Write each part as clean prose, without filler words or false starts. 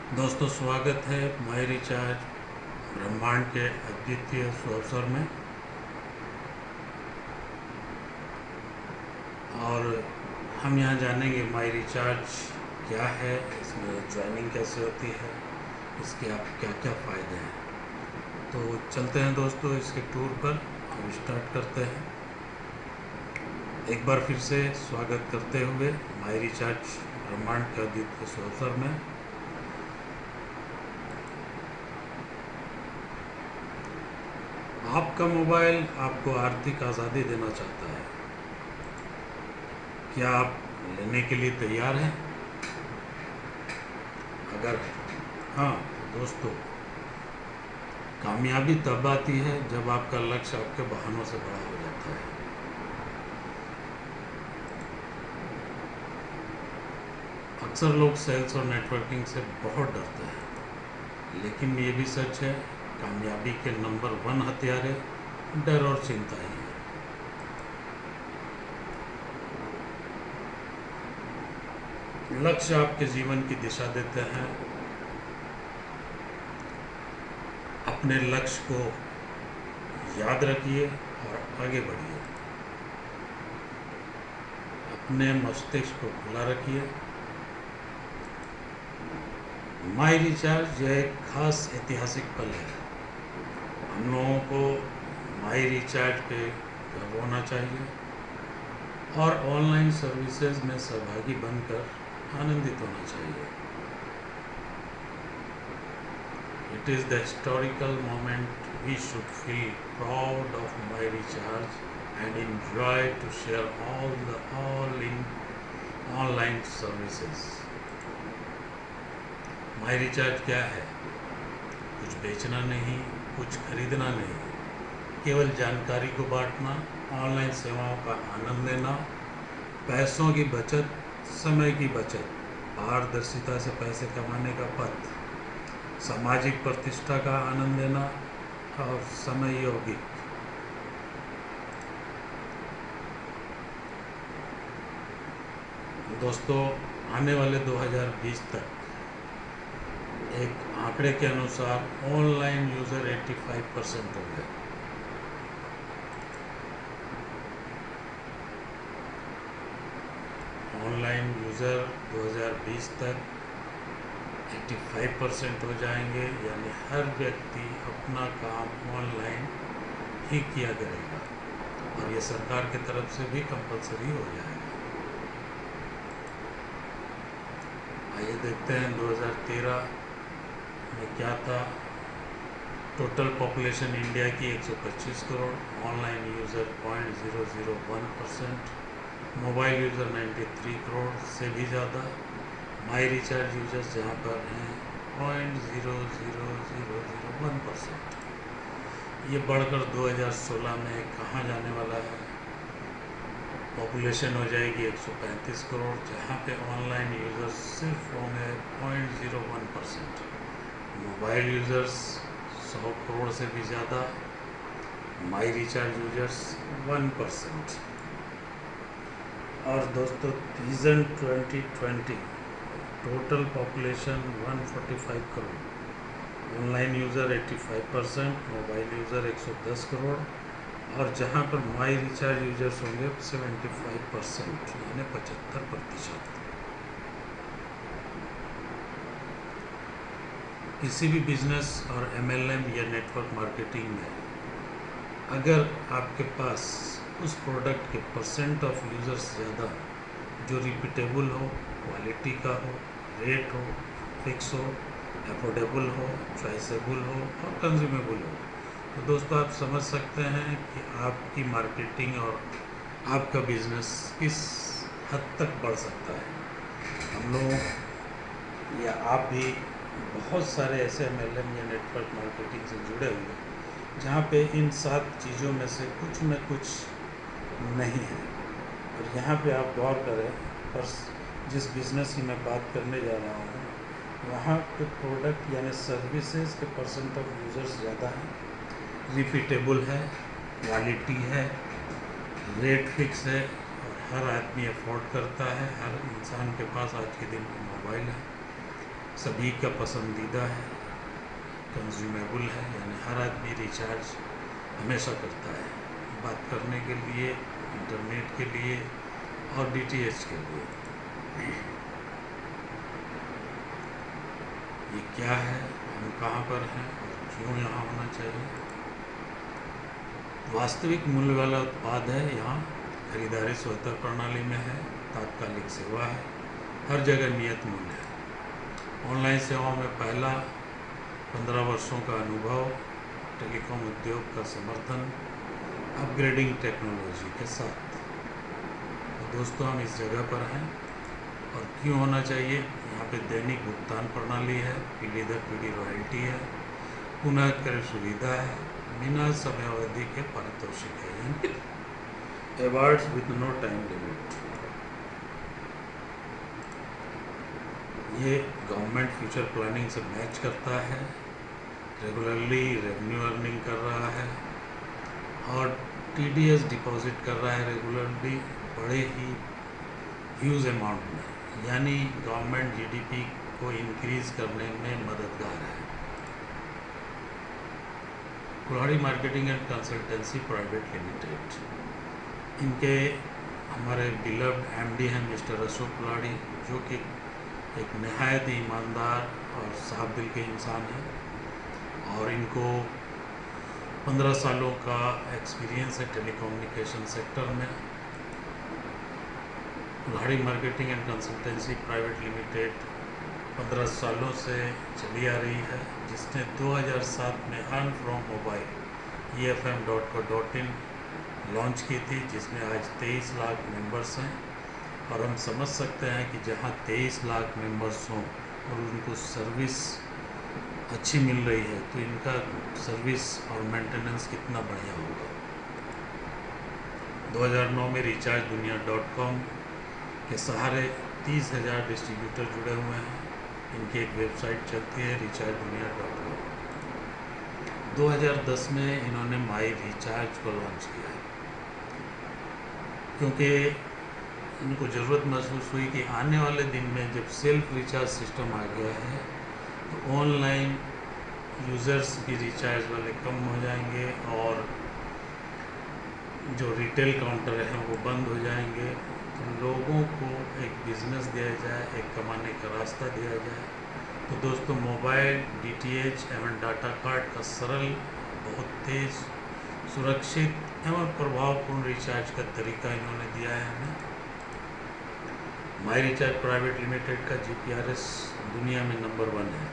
दोस्तों, स्वागत है माई रिचार्ज ब्रह्मांड के अद्वितीय अवसर में। और हम यहाँ जानेंगे माई रिचार्ज क्या है, इसमें ज्वाइनिंग कैसे होती है, इसके आप क्या क्या फ़ायदे हैं। तो चलते हैं दोस्तों इसके टूर पर। हम स्टार्ट करते हैं। एक बार फिर से स्वागत करते हुए माई रिचार्ज ब्रह्मांड के अद्वितीय अवसर में। आपका मोबाइल आपको आर्थिक आज़ादी देना चाहता है। क्या आप लेने के लिए तैयार हैं? अगर हाँ तो दोस्तों, कामयाबी तब आती है जब आपका लक्ष्य आपके बहानों से बड़ा हो जाता है। अक्सर लोग सेल्स और नेटवर्किंग से बहुत डरते हैं, लेकिन ये भी सच है, कामयाबी के नंबर 1 हथियार डर और चिंता ही है। लक्ष्य आपके जीवन की दिशा देते हैं। अपने लक्ष्य को याद रखिए और आगे बढ़िए। अपने मस्तिष्क को खुला रखिए। माई रिचार्ज यह एक खास ऐतिहासिक पल है। हम लोगों को माई रिचार्ज पे गर्व होना चाहिए और ऑनलाइन सर्विसेज में सहभागी बनकर आनंदित होना चाहिए। It is the historical moment we should feel proud of my recharge and enjoy to share all in online services. My recharge क्या है? कुछ बेचना नहीं, कुछ खरीदना नहीं, केवल जानकारी को बांटना, ऑनलाइन सेवाओं का आनंद लेना, पैसों की बचत, समय की बचत, पारदर्शिता से पैसे कमाने का पथ, सामाजिक प्रतिष्ठा का आनंद लेना और समय यौगिक। दोस्तों, आने वाले 2020 तक एक आंकड़े के अनुसार ऑनलाइन यूज़र 85% हो गए। ऑनलाइन यूज़र 2020 तक 85% हो जाएंगे, यानी हर व्यक्ति अपना काम ऑनलाइन ही किया करेगा और ये सरकार की तरफ से भी कंपलसरी हो जाएगा। आइए देखते हैं 2013 में क्या था। टोटल पॉपुलेशन इंडिया की 125 crore, online user 0.001%, mobile user 93 crore से भी ज़्यादा, माई रिचार्ज यूजर्स जहाँ पर हैं 0.00001%। ये बढ़कर 2016 में कहाँ जाने वाला है? पॉपुलेशन हो जाएगी 135 करोड़, जहाँ पे ऑनलाइन यूज़र्स सिर्फ होंगे 0.01%, मोबाइल यूज़र्स 100 करोड़ से भी ज़्यादा, माई रिचार्ज यूजर्स 1%। और दोस्तों, vision 2020 total population 145 crore, online user 85%, mobile user 110 crore और जहां पर माई रिचार्ज यूजर्स होंगे 75%, यानी 75%। किसी भी बिजनेस और एमएलएम या नेटवर्क मार्केटिंग में अगर आपके पास उस प्रोडक्ट के परसेंट ऑफ यूज़र्स ज़्यादा जो रिपीटेबल हो, क्वालिटी का हो, रेट हो, फिक्स हो, अफोर्डेबल हो, चॉइसेबल हो और कंज्यूमेबल हो, तो दोस्तों आप समझ सकते हैं कि आपकी मार्केटिंग और आपका बिजनेस किस हद तक बढ़ सकता है। हम लोग या आप भी बहुत सारे ऐसे एमएलएम या नेटवर्क मार्केटिंग से जुड़े हुए हैं जहाँ पे इन 7 चीज़ों में से कुछ न कुछ नहीं है। और यहाँ पे आप गौर करें, पर जिस बिज़नेस की मैं बात करने जा रहा हूँ वहाँ पे प्रोडक्ट यानी सर्विसेज के परसेंट ऑफ यूज़र्स ज़्यादा हैं, रिपीटेबल है, क्वालिटी है, रेट फिक्स है और हर आदमी अफोर्ड करता है। हर इंसान के पास आज के दिन में मोबाइल है। सभी का पसंदीदा है, कंज्यूमेबल है, यानी हर आदमी रिचार्ज हमेशा करता है, बात करने के लिए, इंटरनेट के लिए और डीटीएच के लिए। ये क्या है, हम कहाँ पर हैं और क्यों यहाँ होना चाहिए? वास्तविक मूल्य वाला उत्पाद है, यहाँ खरीदारी स्वतः प्रणाली में है, तात्कालिक सेवा है, हर जगह नियत मूल्य है। ऑनलाइन सेवाओं में पहला 15 वर्षों का अनुभव, टेलीकॉम उद्योग का समर्थन, अपग्रेडिंग टेक्नोलॉजी के साथ। तो दोस्तों, हम इस जगह पर हैं और क्यों होना चाहिए? यहाँ पे दैनिक भुगतान प्रणाली है, पीढ़ी दर पीढ़ी रॉयल्टी है, पुनः क्रय सुविधा है, बिना समयावधि के पारितोषिक है, यानी awards with no time limit. ये गवर्नमेंट फ्यूचर प्लानिंग से मैच करता है, रेगुलरली रेवेन्यू अर्निंग कर रहा है और टीडीएस डिपॉजिट कर रहा है रेगुलरली, बड़े ही ह्यूज अमाउंट में, यानी गवर्नमेंट जीडीपी को इंक्रीज करने में मददगार है। कुल्हाड़ी marketing and consultancy private limited, इनके हमारे बिलव्ड एमडी हैं मिस्टर अशोक कुल्हाड़ी, जो कि एक नहायत ईमानदार और साफ दिल के इंसान हैं और इनको 15 सालों का एक्सपीरियंस है टेलीकम्युनिकेशन सेक्टर में। कुल्हाड़ी marketing and consultancy private limited 15 सालों से चली आ रही है, जिसने 2007 में earn from mobile efm.co.in launch की थी, जिसमें आज 23 लाख मेंबर्स हैं। और हम समझ सकते हैं कि जहां 23 लाख मेंबर्स हों और उनको सर्विस अच्छी मिल रही है, तो इनका सर्विस और मेंटेनेंस कितना बढ़िया होगा। 2009 में rechargedunia.com के सहारे 30,000 डिस्ट्रीब्यूटर जुड़े हुए हैं। इनकी एक वेबसाइट चलती है rechargedunia.com। 2010 में इन्होंने माई रिचार्ज को लॉन्च किया, क्योंकि इनको ज़रूरत महसूस हुई कि आने वाले दिन में जब सेल्फ रिचार्ज सिस्टम आ गया है, तो ऑनलाइन यूज़र्स भी रिचार्ज वाले कम हो जाएंगे और जो रिटेल काउंटर हैं वो बंद हो जाएंगे। तो लोगों को एक बिज़नेस दिया जाए, एक कमाने का रास्ता दिया जाए। तो दोस्तों, मोबाइल डीटीएच एवं डाटा कार्ड का सरल, बहुत तेज़, सुरक्षित एवं प्रभावपूर्ण रिचार्ज का तरीका इन्होंने दिया है हमें। माई रिचार्ज प्राइवेट लिमिटेड का जीपीआरएस दुनिया में नंबर 1 है।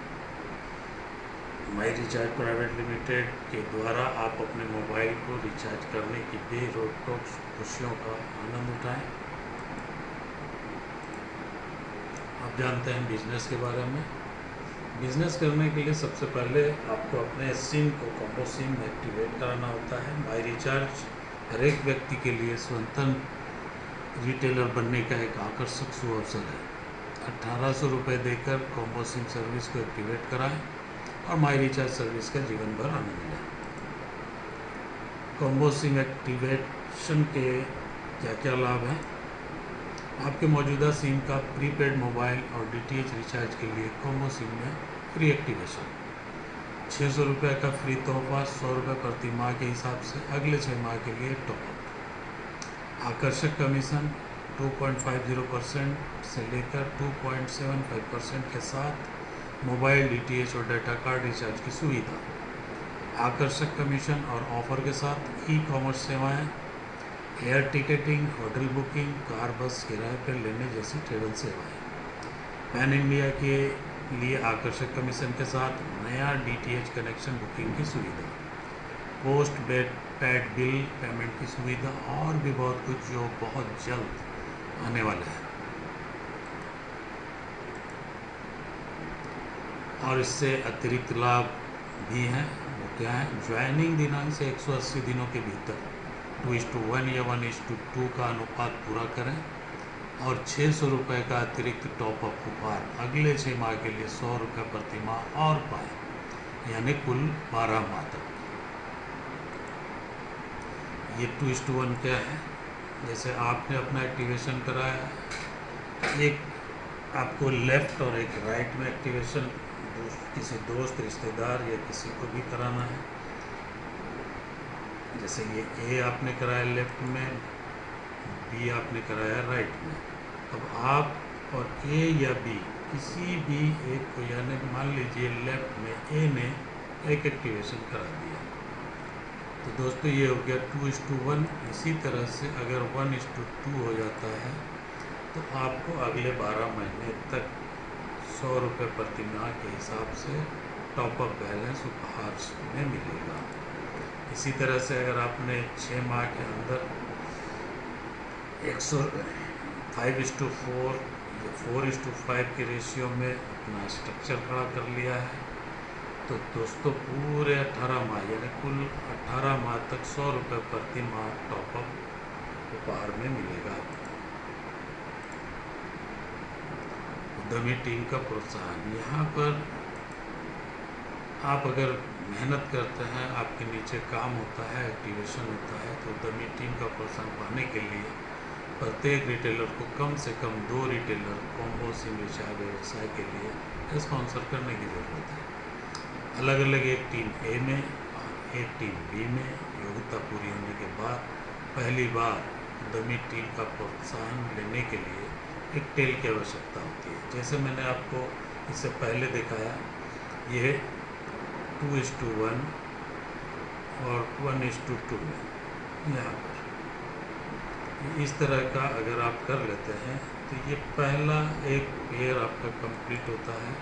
माई रिचार्ज प्राइवेट लिमिटेड के द्वारा आप अपने मोबाइल को रिचार्ज करने की बेरोक-टोक खुशियों का आनंद उठाएं। आप जानते हैं बिजनेस के बारे में। बिजनेस करने के लिए सबसे पहले आपको अपने सिम को कॉम्बो सिम में एक्टिवेट कराना होता है। माई रिचार्ज हर एक व्यक्ति के लिए स्वतंत्र रिटेलर बनने का एक आकर्षक सुअवसर है। 1800 रुपये देकर कॉम्बो सिम सर्विस को एक्टिवेट कराएं और माई रिचार्ज सर्विस का जीवन भर आनंद लें। कॉम्बो सिम एक्टिवेशन के क्या क्या लाभ हैं? आपके मौजूदा सिम का प्रीपेड मोबाइल और डीटीएच रिचार्ज के लिए कॉम्बो सिम में फ्री एक्टिवेशन, 600 रुपये का फ्री तोहफा, 100 रुपये प्रति माह के हिसाब से अगले 6 माह के लिए टॉपअप, आकर्षक कमीशन 2.50% से लेकर 2.75% के साथ मोबाइल डीटीएच और डाटा कार्ड रिचार्ज की सुविधा, आकर्षक कमीशन और ऑफर के साथ ई कॉमर्स सेवाएं, air ticketing, hotel booking, car bus किराए पर लेने जैसी ट्रेवल सेवाएं, पैन इंडिया के लिए आकर्षक कमीशन के साथ नया डीटीएच कनेक्शन बुकिंग की सुविधा, पोस्ट पेड बिल पेमेंट की सुविधा और भी बहुत कुछ जो बहुत जल्द आने वाला है। और इससे अतिरिक्त लाभ भी हैं। वो क्या है? ज्वाइनिंग दिनांक से 180 दिनों के भीतर 2:1 या 1:2 का अनुपात पूरा करें और 600 रुपये का अतिरिक्त टॉपअप उपहार अगले 6 माह के लिए 100 रुपये प्रति माह और पाएँ, यानी कुल 12 माह तक। ये 2:1 क्या है? जैसे आपने अपना एक्टिवेशन कराया, एक आपको लेफ़्ट और एक राइट में एक्टिवेशन किसी दोस्त, रिश्तेदार या किसी को भी कराना है। जैसे ये ए आपने कराया लेफ़्ट में, बी आपने कराया राइट में। अब आप और ए या बी किसी भी एक को, यानी मान लीजिए लेफ़्ट में ए ने एक एक्टिवेशन करा दिया, तो दोस्तों ये हो गया 2:1। इसी तरह से अगर 1:2 हो जाता है तो आपको अगले 12 महीने तक 100 रुपये प्रति माह के हिसाब से टॉपअप बैलेंस उपहार में मिलेगा। इसी तरह से अगर आपने 6 माह के अंदर 5:4 या 4:5 के रेशियो में अपना स्ट्रक्चर खड़ा कर लिया है, तो दोस्तों पूरे 18 माह यानी कुल 18 माह तक 100 रुपये प्रति माह टॉपअप उपहार में मिलेगा। उद्यमी टीम का प्रोत्साहन, यहाँ पर आप अगर मेहनत करते हैं, आपके नीचे काम होता है, एक्टिवेशन होता है, तो उद्यमी टीम का प्रोत्साहन पाने के लिए प्रत्येक रिटेलर को कम से कम 2 रिटेलर कॉम्बो सिम रिचार्ज व्यवसाय के लिए स्पॉन्सर करने की ज़रूरत है। अलग अलग एक टीम ए में और एक टीम बी में योग्यता पूरी होने के बाद पहली बार उद्यमी टीम का प्रोत्साहन लेने के लिए एक टेल की आवश्यकता होती है। जैसे मैंने आपको इससे पहले दिखाया, ये 2:1 और 1:2 में यहाँ पर इस तरह का अगर आप कर लेते हैं तो ये पहला एक पेयर आपका कंप्लीट होता है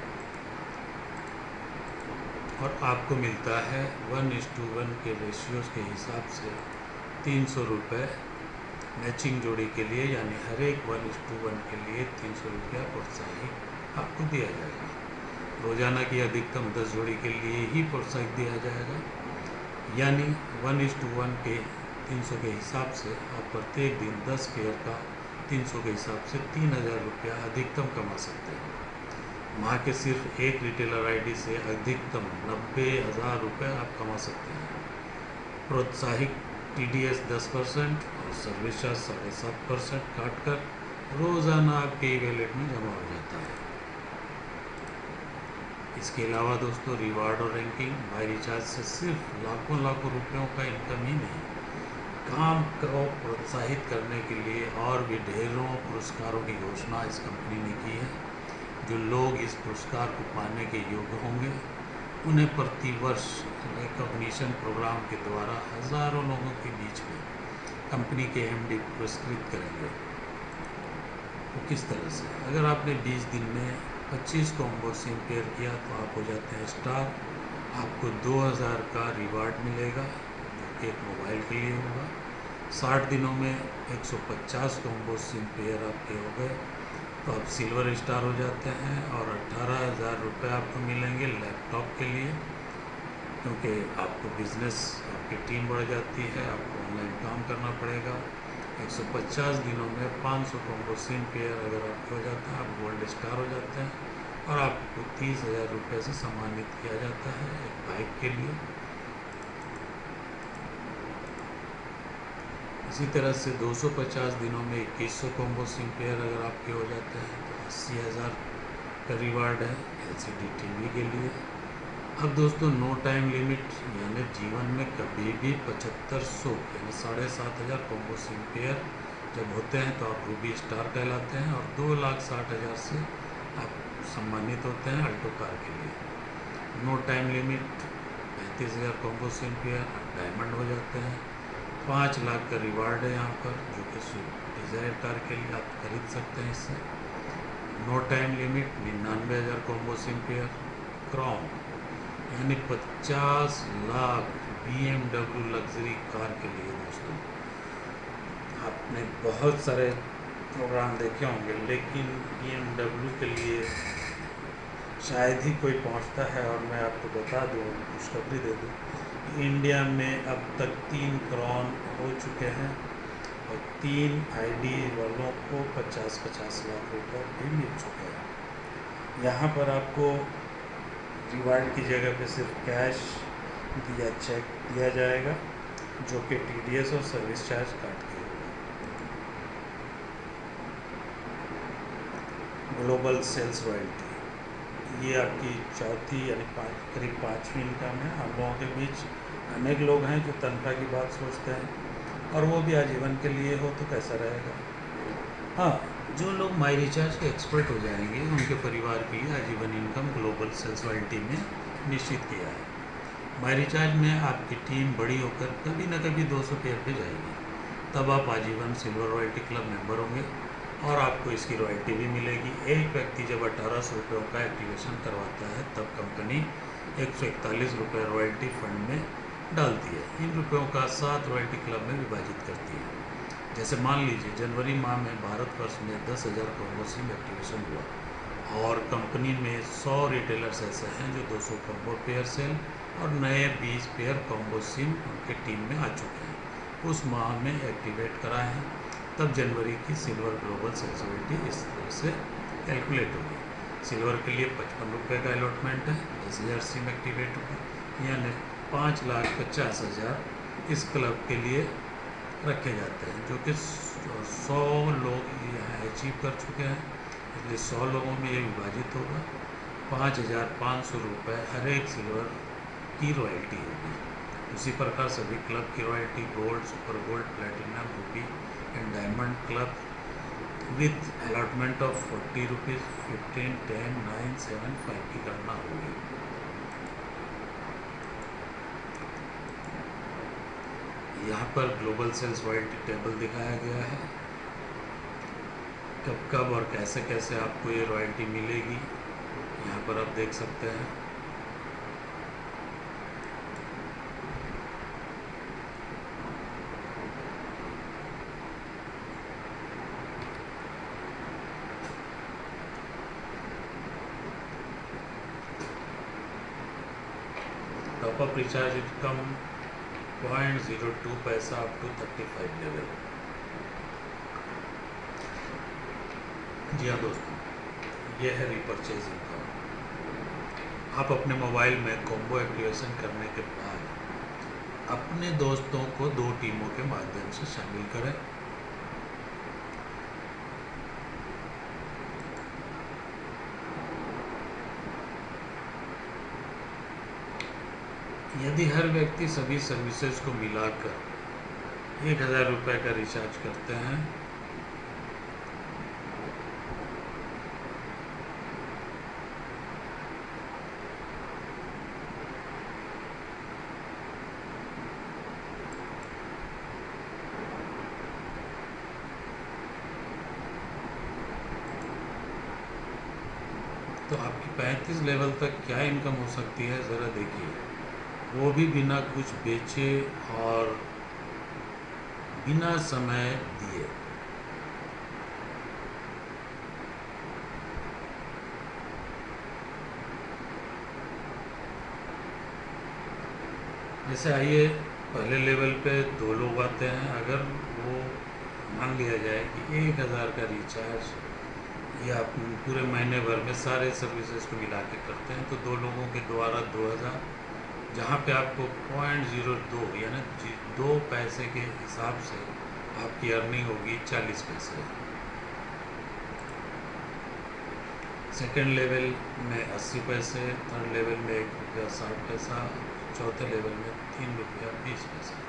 और आपको मिलता है 1:1 के रेशियोज़ के हिसाब से 300 रुपये मैचिंग जोड़ी के लिए, यानी हर एक 1:1 के लिए 300 रुपया प्रोत्साहित आपको दिया जाएगा। रोज़ाना की अधिकतम 10 जोड़ी के लिए ही प्रोत्साहित दिया जाएगा, यानी 1:1 के 300 के हिसाब से आप प्रत्येक दिन 10 पेयर का 300 के हिसाब से 3000 रुपया अधिकतम कमा सकते हैं। माह के सिर्फ एक रिटेलर आईडी से अधिकतम 90,000 रुपये आप कमा सकते हैं। प्रोत्साहित TDS 10% और सर्विस चार्ज 7.5% काट कर रोज़ाना आपके वॉलेट में जमा हो जाता है। इसके अलावा दोस्तों रिवार्ड और रैंकिंग बाय रिचार्ज से सिर्फ लाखों लाखों रुपयों का इनकम ही नहीं, काम को प्रोत्साहित करने के लिए और भी ढेरों पुरस्कारों की घोषणा इस कंपनी ने की है। जो लोग इस पुरस्कार को पाने के योग्य होंगे उन्हें प्रतिवर्ष रिकॉग्निशन प्रोग्राम के द्वारा हज़ारों लोगों के बीच में कंपनी के MD पुरस्कृत करेंगे। वो किस तरह से, अगर आपने 20 दिन में 25 कॉम्बो सिम पेयर किया तो आप हो जाते हैं स्टार। आपको 2000 का रिवार्ड मिलेगा जो कि एक मोबाइल के लिए होगा। 60 दिनों में 150 कॉम्बो सिम पेयर आपके हो गए तो आप सिल्वर स्टार हो जाते हैं और 18,000 रुपये आपको मिलेंगे लैपटॉप के लिए, क्योंकि आपको बिज़नेस, आपकी टीम बढ़ जाती है, आपको ऑनलाइन काम करना पड़ेगा। 150 दिनों में 500 कॉम्बो सिम पेयर अगर आपको हो जाता है, आप गोल्ड स्टार हो जाते हैं और आपको 30,000 रुपये से सम्मानित किया जाता है एक बाइक के लिए। इसी तरह से 250 दिनों में 2100 कॉम्बो सिम पेयर अगर आपके हो जाते हैं तो 80,000 का रिवार्ड है LCD TV के लिए। अब दोस्तों नो टाइम लिमिट, यानी जीवन में कभी भी 7500 यानी 7,500 कॉम्बो सिम पेयर जब होते हैं तो आप रूबी स्टार कहलाते हैं और 2,60,000 से आप सम्मानित होते हैं अल्टो कार के लिए। No time limit 35,000 combo sim pair आप डायमंड हो जाते हैं। 5 लाख का रिवार्ड है यहाँ पर, जो कि स्विफ्ट डिज़ायर कार के लिए आप खरीद सकते हैं इससे। No time limit 99,000 combo sim pair. Crown यानी 50 लाख BMW लग्जरी कार के लिए। दोस्तों आपने बहुत सारे प्रोग्राम देखे होंगे, लेकिन BMW के लिए शायद ही कोई पहुंचता है। और मैं आपको बता दूँ, खुशखबरी दे दूँ, इंडिया में अब तक 3 क्राउन हो चुके हैं और 3 आईडी वालों को 50-50 लाख रुपये भी मिल चुके हैं। यहाँ पर आपको रिवार्ड की जगह पे सिर्फ कैश या चेक दिया जाएगा, जो कि TDS और सर्विस चार्ज काट के होगा। ग्लोबल सेल्स रॉयल्टी, ये आपकी चौथी यानी करीब पाँचवीं इनकम है। हम लोगों के बीच अनेक लोग हैं जो तनख्वाह की बात सोचते हैं और वो भी आजीवन के लिए हो तो कैसा रहेगा। हाँ, जो लोग माई रिचार्ज के एक्सपर्ट हो जाएंगे उनके परिवार के लिए आजीवन इनकम ग्लोबल सेल्स रॉयल्टी में निश्चित किया है। माई रिचार्ज में आपकी टीम बड़ी होकर कभी न कभी 200 पेयर पे जाएगी, तब आप आजीवन सिल्वर रॉयल्टी क्लब मेंबर होंगे और आपको इसकी रॉयल्टी भी मिलेगी। एक व्यक्ति जब 1800 रुपये का एक्टिवेशन करवाता है तब कंपनी 141 रुपये रॉयल्टी फंड में डालती है। इन रुपयों का 7 रॉयल्टी क्लब में विभाजित करती है। जैसे मान लीजिए जनवरी माह में भारतवर्ष में 10,000 कॉम्बो सिम एक्टिवेशन हुआ और कंपनी में 100 रिटेलर्स ऐसे हैं जो 200 कॉम्बो पेयर सेल और नए 20 पेयर कॉम्बो सिम उनके टीम में आ चुके हैं, उस माह में एक्टिवेट कराए हैं। तब जनवरी की सिल्वर ग्लोबल सेल्सबिलिटी इस तरह से कैलकुलेट होगी। सिल्वर के लिए 55 रुपये का अलॉटमेंट है, 10,000 सिम एक्टिवेट होगी, यानी 5,50,000 इस क्लब के लिए रखे जाते हैं, जो कि 100 लोग यहाँ अचीव कर चुके हैं। इसलिए 100 लोगों में ये विभाजित होगा। 5,500 रुपये हर एक सिल्वर की रॉयल्टी होगी। उसी प्रकार सभी क्लब की royalty gold, super gold, platinum, Ruby and diamond club with allotment of 40 rupees, 15, 10, 9, 7, 5 की गणना होगी। यहाँ पर ग्लोबल सेल्स रॉयल्टी टेबल दिखाया गया है, कब कब और कैसे कैसे आपको ये रॉयल्टी मिलेगी, यहाँ पर आप देख सकते हैं। टॉप अप रिचार्ज इनकम 0.02 पैसा अप टू 35 लेवल। जी हाँ दोस्तों, ये है रिपर्चेज इनकम। आप अपने मोबाइल में कॉम्बो एक्टिवेशन करने के बाद अपने दोस्तों को 2 टीमों के माध्यम से शामिल करें। यदि हर व्यक्ति सभी सर्विसेज को मिलाकर 1,000 रुपये का रिचार्ज करते हैं तो आपकी 35 लेवल तक क्या इनकम हो सकती है, ज़रा देखिए। वो भी बिना कुछ बेचे और बिना समय दिए। जैसे आइए पहले लेवल पे 2 लोग आते हैं, अगर वो मान लिया जाए कि 1,000 का रिचार्ज या पूरे महीने भर में सारे सर्विसेज को मिला के करते हैं तो 2 लोगों के द्वारा 2,000, जहाँ पे आपको 0.02 यानी 2 पैसे के हिसाब से आपकी अर्निंग होगी 40 पैसे। सेकेंड लेवल में 80 पैसे, थर्ड लेवल में 1 रुपया 60 पैसा, चौथे लेवल में 3 रुपया 20 पैसा।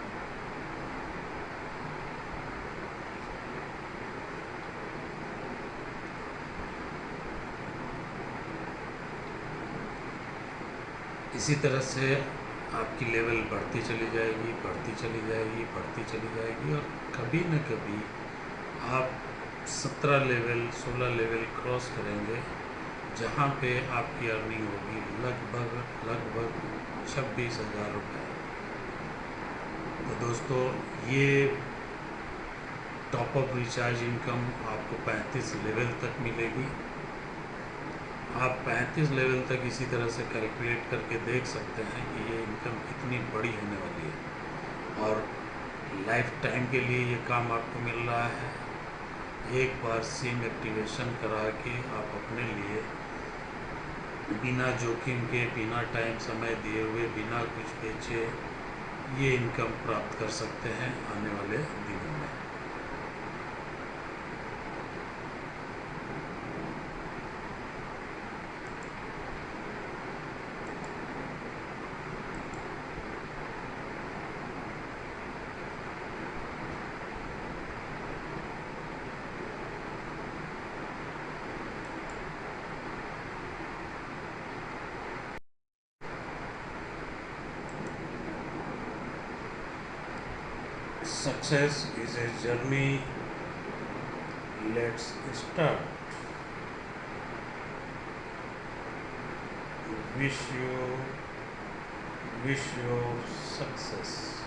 इसी तरह से आपकी लेवल बढ़ती चली जाएगी, बढ़ती चली जाएगी, बढ़ती चली जाएगी और कभी न कभी आप 17 लेवल 16 लेवल क्रॉस करेंगे, जहाँ पे आपकी अर्निंग होगी लगभग 26,000 रुपये। तो दोस्तों, ये टॉप अप रिचार्ज इनकम आपको 35 लेवल तक मिलेगी। आप 35 लेवल तक इसी तरह से कैलकुलेट करके देख सकते हैं कि ये इनकम कितनी बड़ी होने वाली है और लाइफ टाइम के लिए ये काम आपको मिल रहा है। एक बार सिम एक्टिवेशन करा के आप अपने लिए बिना जोखिम के, बिना टाइम समय दिए हुए, बिना कुछ बेचे ये इनकम प्राप्त कर सकते हैं आने वाले दिनों में। Success is a journey. Let's start. Wish you success.